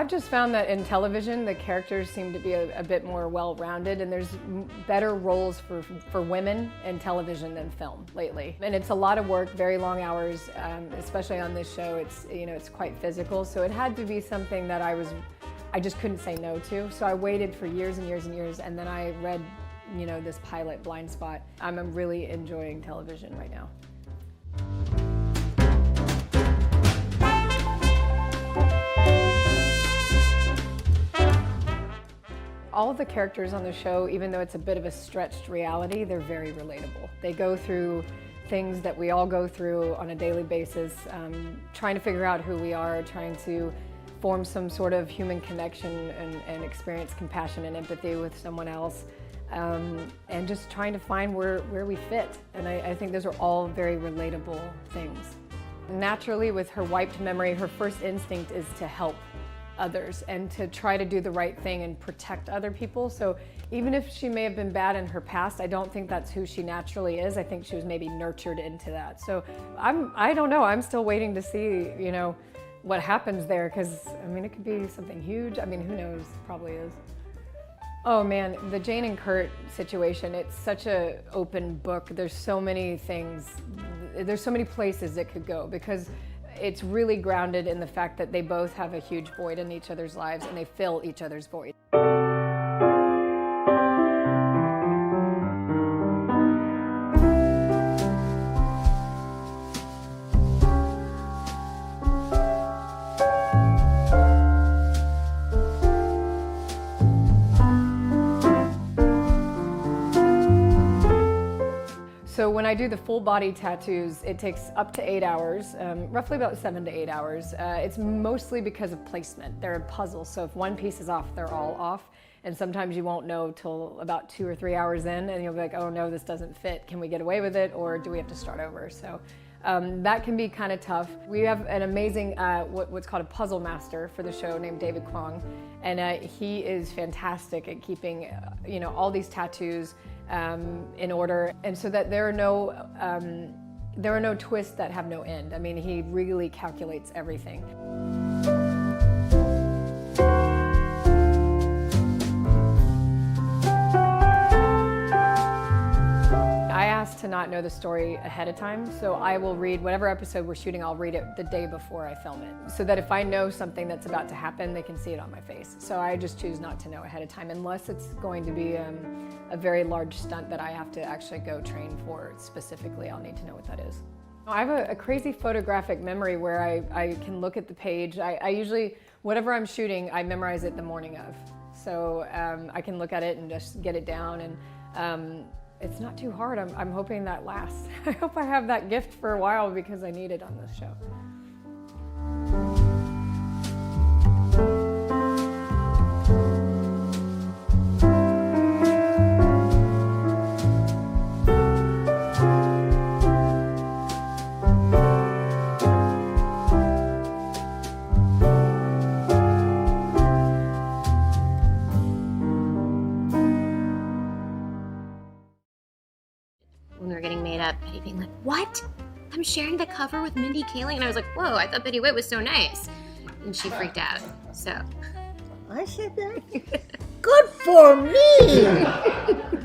I've just found that in television, the characters seem to be a bit more well-rounded, and there's better roles for women in television than film lately. And it's a lot of work, very long hours, especially on this show. It's, you know, it's quite physical, so it had to be something that I just couldn't say no to. So I waited for years and years and years, and then I read, you know, this pilot, Blind Spot. I'm really enjoying television right now. All of the characters on the show, even though it's a bit of a stretched reality, they're very relatable. They go through things that we all go through on a daily basis, trying to figure out who we are, trying to form some sort of human connection and experience compassion and empathy with someone else, and just trying to find where we fit. And I think those are all very relatable things. Naturally, with her wiped memory, her first instinct is to help others and to try to do the right thing and protect other people. So even if she may have been bad in her past, I don't think that's who she naturally is. I think she was maybe nurtured into that. So I don't know, I'm still waiting to see, you know, what happens there, because I mean, it could be something huge. I mean, who knows, probably is. Oh man, the Jane and Kurt situation, it's such an open book. There's so many things, there's so many places it could go, because it's really grounded in the fact that they both have a huge void in each other's lives and they fill each other's void. So when I do the full body tattoos, it takes up to 8 hours, roughly about 7 to 8 hours. It's mostly because of placement. They're a puzzle, so if one piece is off, they're all off. And sometimes you won't know till about 2 or 3 hours in, and you'll be like, oh no, this doesn't fit. Can we get away with it, or do we have to start over? So that can be kind of tough. We have an amazing, what's called a puzzle master for the show named David Kwong, and he is fantastic at keeping, you know, all these tattoos in order, and so that there are no twists that have no end. I mean, he really calculates everything. I asked to not know the story ahead of time, so I will read whatever episode we're shooting, I'll read it the day before I film it, so that if I know something that's about to happen, they can see it on my face. So I just choose not to know ahead of time, unless it's going to be a very large stunt that I have to actually go train for specifically. I'll need to know what that is. I have a crazy photographic memory where I can look at the page. I usually, whatever I'm shooting, I memorize it the morning of. So I can look at it and just get it down, and it's not too hard. I'm hoping that lasts. I hope I have that gift for a while, because I need it on this show. When we were getting made up, Betty being like, what? I'm sharing the cover with Mindy Kaling? And I was like, whoa, I thought Betty White was so nice. And she freaked out, so. I said that? Good for me!